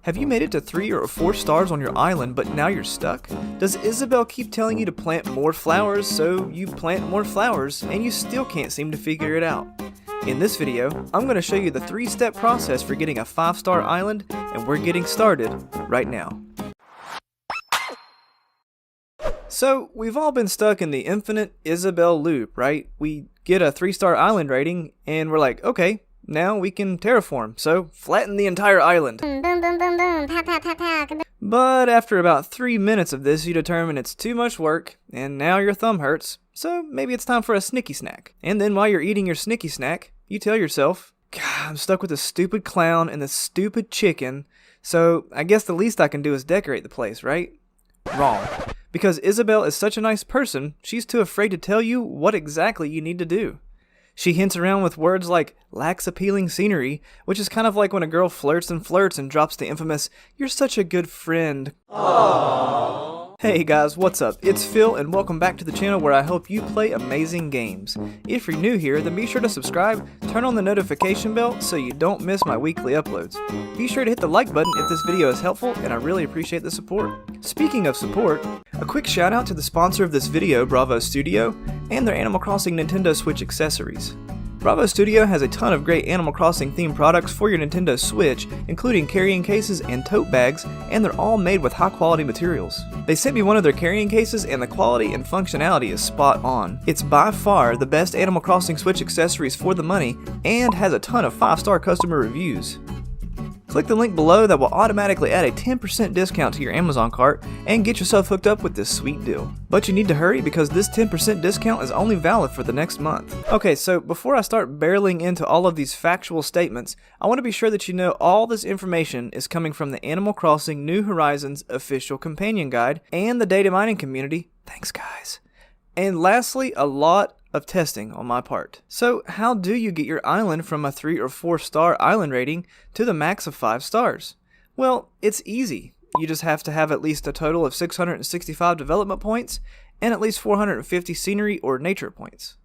Have you made it to 3 or 4 stars on your island, but now you're stuck? Does Isabelle keep telling you to plant more flowers, so you plant more flowers, and you still can't seem to figure it out? In this video, I'm going to show you the 3-step process for getting a 5-star island, and we're getting started right now. So, we've all been stuck in the infinite Isabelle loop, right? We get a 3-star island rating, and we're like, okay, now we can terraform, so flatten the entire island. But after about 3 minutes of this, you determine it's too much work, and now your thumb hurts, so maybe it's time for a snicky snack. And then while you're eating your snicky snack, you tell yourself, God, I'm stuck with this stupid clown and this stupid chicken, so I guess the least I can do is decorate the place, right? Wrong. Because Isabelle is such a nice person, she's too afraid to tell you what exactly you need to do. She hints around with words like lacks appealing scenery, which is kind of like when a girl flirts and drops the infamous, "You're such a good friend." Aww. Hey guys, what's up? It's Phil and welcome back to the channel where I help you play amazing games. If you're new here, then be sure to subscribe, turn on the notification bell so you don't miss my weekly uploads. Be sure to hit the like button if this video is helpful, and I really appreciate the support. Speaking of support, a quick shout out to the sponsor of this video, Bravo Studio, and their Animal Crossing Nintendo Switch accessories. Bravo Studio has a ton of great Animal Crossing themed products for your Nintendo Switch, including carrying cases and tote bags, and they're all made with high quality materials. They sent me one of their carrying cases and the quality and functionality is spot on. It's by far the best Animal Crossing Switch accessories for the money and has a ton of 5-star customer reviews. Click the link below that will automatically add a 10% discount to your Amazon cart and get yourself hooked up with this sweet deal. But you need to hurry because this 10% discount is only valid for the next month. Okay, so before I start barreling into all of these factual statements, I want to be sure that you know all this information is coming from the Animal Crossing New Horizons official companion guide and the data mining community. Thanks guys. And lastly, a lot of testing on my part. So how do you get your island from a 3 or 4 star island rating to the max of 5 stars? Well, it's easy. You just have to have at least a total of 665 development points and at least 450 scenery or nature points.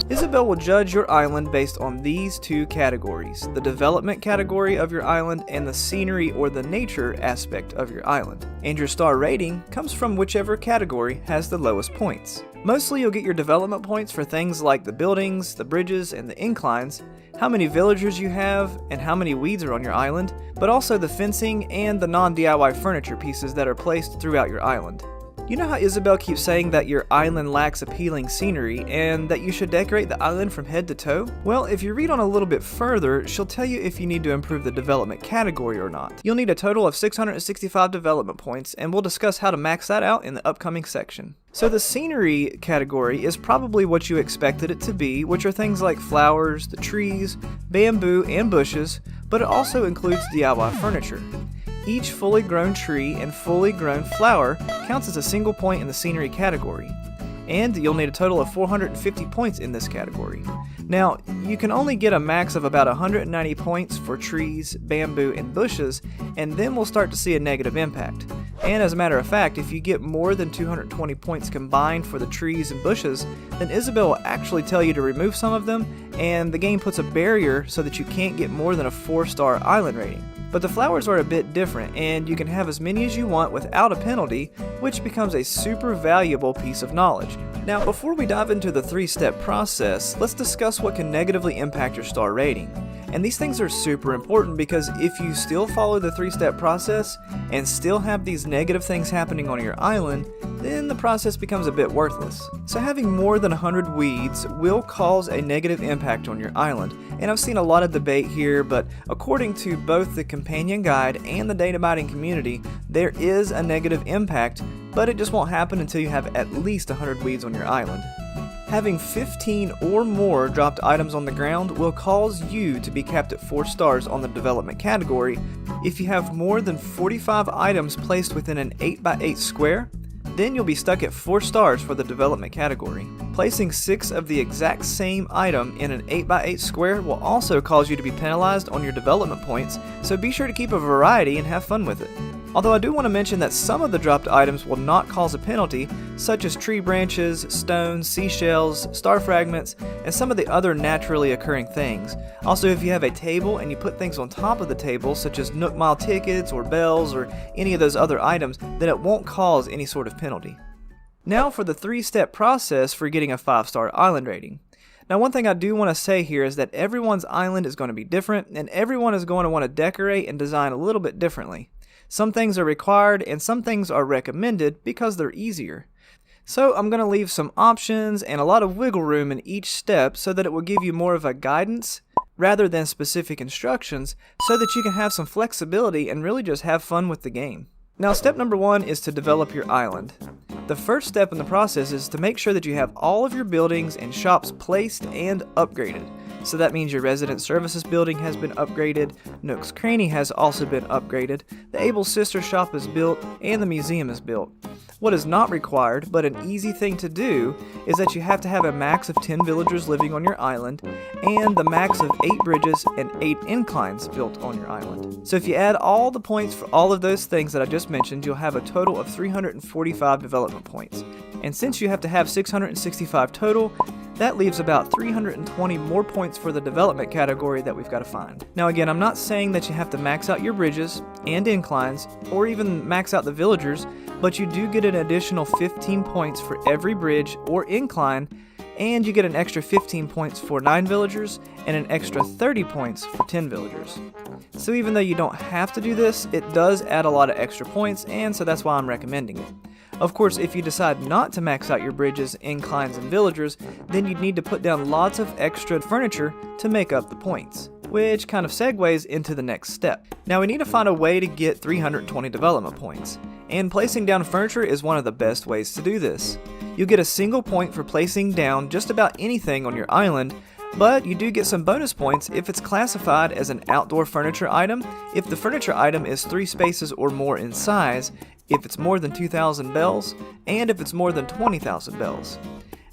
Isabelle will judge your island based on these 2 categories, the development category of your island and the scenery or the nature aspect of your island. And your star rating comes from whichever category has the lowest points. Mostly you'll get your development points for things like the buildings, the bridges, and the inclines, how many villagers you have, and how many weeds are on your island, but also the fencing and the non-DIY furniture pieces that are placed throughout your island. You know how Isabelle keeps saying that your island lacks appealing scenery and that you should decorate the island from head to toe? Well, if you read on a little bit further, she'll tell you if you need to improve the development category or not. You'll need a total of 665 development points, and we'll discuss how to max that out in the upcoming section. So the scenery category is probably what you expected it to be, which are things like flowers, the trees, bamboo, and bushes, but it also includes DIY furniture. Each fully grown tree and fully grown flower counts as a single point in the scenery category, and you'll need a total of 450 points in this category. Now, you can only get a max of about 190 points for trees, bamboo, and bushes, and then we'll start to see a negative impact. And as a matter of fact, if you get more than 220 points combined for the trees and bushes, then Isabelle will actually tell you to remove some of them, and the game puts a barrier so that you can't get more than a 4-star island rating. But the flowers are a bit different, and you can have as many as you want without a penalty, which becomes a super valuable piece of knowledge. Now, before we dive into the 3-step process, let's discuss what can negatively impact your star rating. And these things are super important because if you still follow the 3-step process and still have these negative things happening on your island, then the process becomes a bit worthless. So having more than 100 weeds will cause a negative impact on your island. And I've seen a lot of debate here, but according to both the companion guide and the data mining community, there is a negative impact, but it just won't happen until you have at least 100 weeds on your island. Having 15 or more dropped items on the ground will cause you to be capped at 4 stars on the development category. If you have more than 45 items placed within an 8x8 square, then you'll be stuck at 4 stars for the development category. Placing 6 of the exact same item in an 8x8 square will also cause you to be penalized on your development points, so be sure to keep a variety and have fun with it. Although I do want to mention that some of the dropped items will not cause a penalty, such as tree branches, stones, seashells, star fragments, and some of the other naturally occurring things. Also, if you have a table and you put things on top of the table, such as Nook Mile tickets or bells or any of those other items, then it won't cause any sort of penalty. Now for the 3-step process for getting a 5-star island rating. Now, one thing I do want to say here is that everyone's island is going to be different, and everyone is going to want to decorate and design a little bit differently. Some things are required and some things are recommended because they're easier. So I'm going to leave some options and a lot of wiggle room in each step so that it will give you more of a guidance rather than specific instructions, so that you can have some flexibility and really just have fun with the game. Now, step number 1 is to develop your island. The first step in the process is to make sure that you have all of your buildings and shops placed and upgraded. So that means your resident services building has been upgraded, Nook's Cranny has also been upgraded, the Able Sister shop is built, and the museum is built. What is not required, but an easy thing to do, is that you have to have a max of 10 villagers living on your island, and the max of 8 bridges and 8 inclines built on your island. So if you add all the points for all of those things that I just mentioned, you'll have a total of 345 development points. And since you have to have 665 total, that leaves about 320 more points for the development category that we've got to find. Now again, I'm not saying that you have to max out your bridges and inclines, or even max out the villagers, but you do get an additional 15 points for every bridge or incline, and you get an extra 15 points for 9 villagers, and an extra 30 points for 10 villagers. So even though you don't have to do this, it does add a lot of extra points, and so that's why I'm recommending it. Of course, if you decide not to max out your bridges, inclines, and villagers, then you'd need to put down lots of extra furniture to make up the points, which kind of segues into the next step. Now we need to find a way to get 320 development points, and placing down furniture is one of the best ways to do this. You'll get a single point for placing down just about anything on your island, but you do get some bonus points if it's classified as an outdoor furniture item, if the furniture item is 3 spaces or more in size, if it's more than 2,000 bells, and if it's more than 20,000 bells.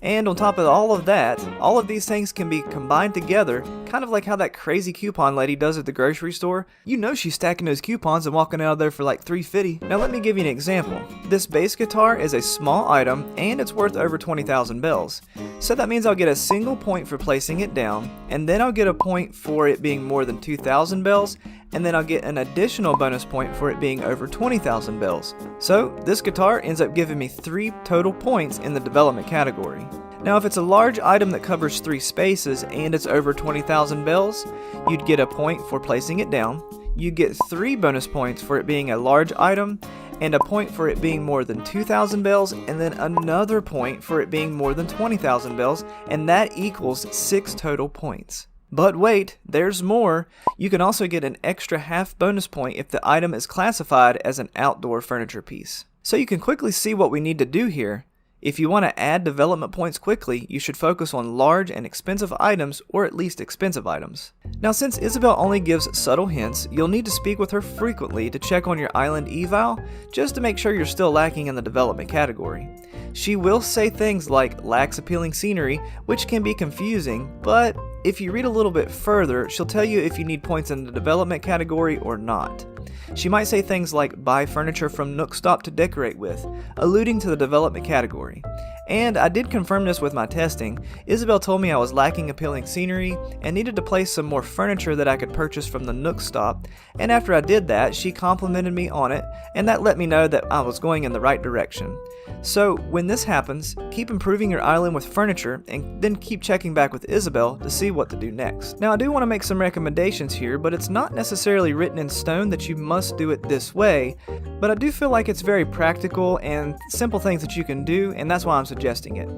And on top of all of that, all of these things can be combined together, kind of like how that crazy coupon lady does at the grocery store. You know she's stacking those coupons and walking out of there for like $3.50. Now let me give you an example. This bass guitar is a small item and it's worth over 20,000 bells. So that means I'll get a single point for placing it down, and then I'll get a point for it being more than 2,000 bells, and then I'll get an additional bonus point for it being over 20,000 bells. So this guitar ends up giving me 3 total points in the development category. Now if it's a large item that covers 3 spaces and it's over 20,000 bells, you'd get a point for placing it down, you'd get 3 bonus points for it being a large item, and a point for it being more than 2,000 bells, and then another point for it being more than 20,000 bells, and that equals 6 total points. But wait, there's more. You can also get an extra half bonus point if the item is classified as an outdoor furniture piece. So you can quickly see what we need to do here. If you want to add development points quickly, you should focus on large and expensive items, or at least expensive items. Now since Isabelle only gives subtle hints, you'll need to speak with her frequently to check on your island eval, just to make sure you're still lacking in the development category. She will say things like lacks appealing scenery, which can be confusing, but if you read a little bit further, she'll tell you if you need points in the development category or not. She might say things like buy furniture from Nook Stop to decorate with, alluding to the development category. And I did confirm this with my testing. Isabelle told me I was lacking appealing scenery and needed to place some more furniture that I could purchase from the Nook Stop, and after I did that, she complimented me on it, and that let me know that I was going in the right direction. So when this happens, keep improving your island with furniture, and then keep checking back with Isabelle to see what to do next. Now I do want to make some recommendations here, but it's not necessarily written in stone that you must do it this way, but I do feel like it's very practical and simple things that you can do, and that's why I'm suggesting it.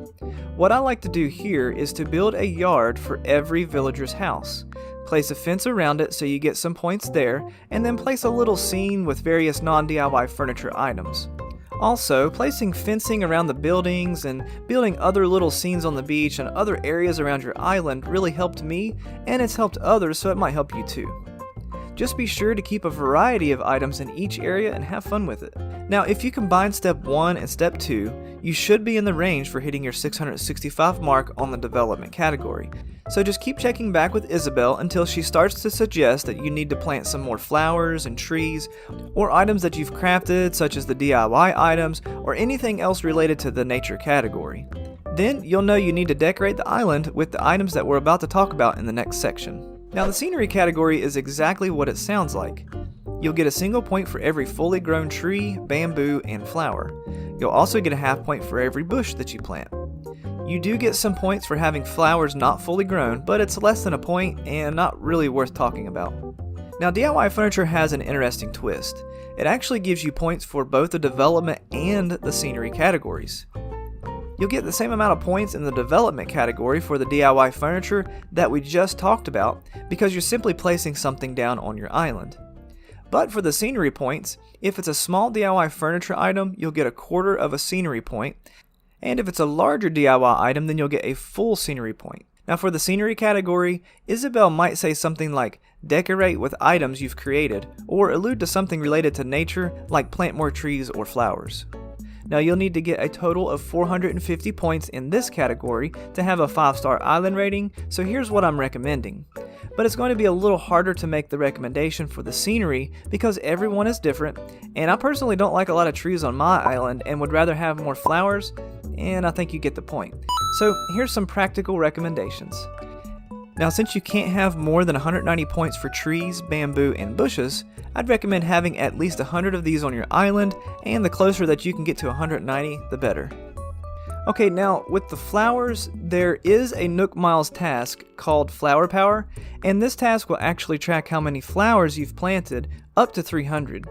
What I like to do here is to build a yard for every villager's house. Place a fence around it so you get some points there, and then place a little scene with various non-DIY furniture items. Also, placing fencing around the buildings and building other little scenes on the beach and other areas around your island really helped me, and it's helped others, so it might help you too. Just be sure to keep a variety of items in each area and have fun with it. Now, if you combine Step 1 and Step 2, you should be in the range for hitting your 665 mark on the development category. So just keep checking back with Isabelle until she starts to suggest that you need to plant some more flowers and trees, or items that you've crafted such as the DIY items, or anything else related to the nature category. Then you'll know you need to decorate the island with the items that we're about to talk about in the next section. Now the scenery category is exactly what it sounds like. You'll get a single point for every fully grown tree, bamboo, and flower. You'll also get a half point for every bush that you plant. You do get some points for having flowers not fully grown, but it's less than a point and not really worth talking about. Now DIY furniture has an interesting twist. It actually gives you points for both the development and the scenery categories. You'll get the same amount of points in the development category for the DIY furniture that we just talked about because you're simply placing something down on your island. But for the scenery points, if it's a small DIY furniture item, you'll get a quarter of a scenery point, and if it's a larger DIY item, then you'll get a full scenery point. Now for the scenery category, Isabelle might say something like decorate with items you've created, or allude to something related to nature like plant more trees or flowers. Now you'll need to get a total of 450 points in this category to have a 5-star island rating, so here's what I'm recommending. But it's going to be a little harder to make the recommendation for the scenery because everyone is different, and I personally don't like a lot of trees on my island and would rather have more flowers, and I think you get the point. So here's some practical recommendations. Now since you can't have more than 190 points for trees, bamboo, and bushes, I'd recommend having at least 100 of these on your island, and the closer that you can get to 190, the better. Okay, now with the flowers, there is a Nook Miles task called Flower Power, and this task will actually track how many flowers you've planted up to 300.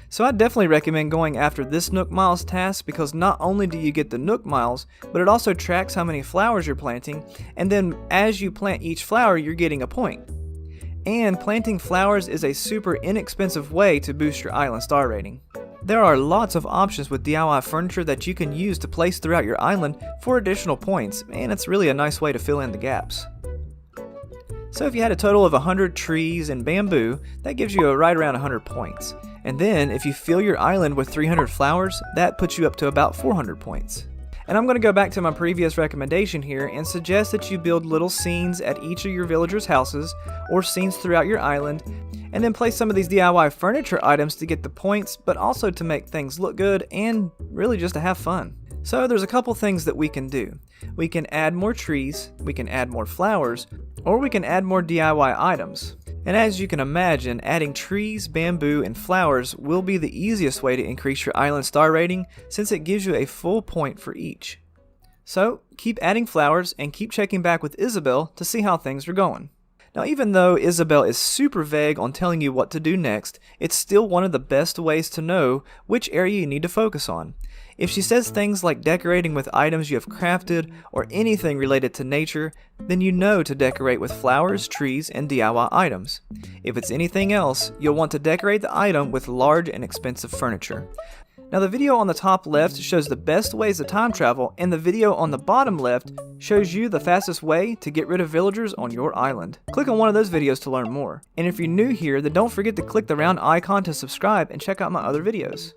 So I'd definitely recommend going after this Nook Miles task because not only do you get the Nook Miles, but it also tracks how many flowers you're planting, and then as you plant each flower, you're getting a point. And planting flowers is a super inexpensive way to boost your island star rating. There are lots of options with DIY furniture that you can use to place throughout your island for additional points, and it's really a nice way to fill in the gaps. So if you had a total of 100 trees and bamboo, that gives you right around 100 points. And then if you fill your island with 300 flowers, that puts you up to about 400 points. And I'm going to go back to my previous recommendation here and suggest that you build little scenes at each of your villagers' houses or scenes throughout your island, and then place some of these DIY furniture items to get the points, but also to make things look good and really just to have fun. So there's a couple things that we can do. We can add more trees, we can add more flowers, or we can add more DIY items. And as you can imagine, adding trees, bamboo, and flowers will be the easiest way to increase your island star rating since it gives you a full point for each. So keep adding flowers and keep checking back with Isabelle to see how things are going. Now even though Isabelle is super vague on telling you what to do next, it's still one of the best ways to know which area you need to focus on. If she says things like decorating with items you have crafted or anything related to nature, then you know to decorate with flowers, trees, and DIY items. If it's anything else, you'll want to decorate the item with large and expensive furniture. Now the video on the top left shows the best ways to time travel, and the video on the bottom left shows you the fastest way to get rid of villagers on your island. Click on one of those videos to learn more. And if you're new here, then don't forget to click the round icon to subscribe and check out my other videos.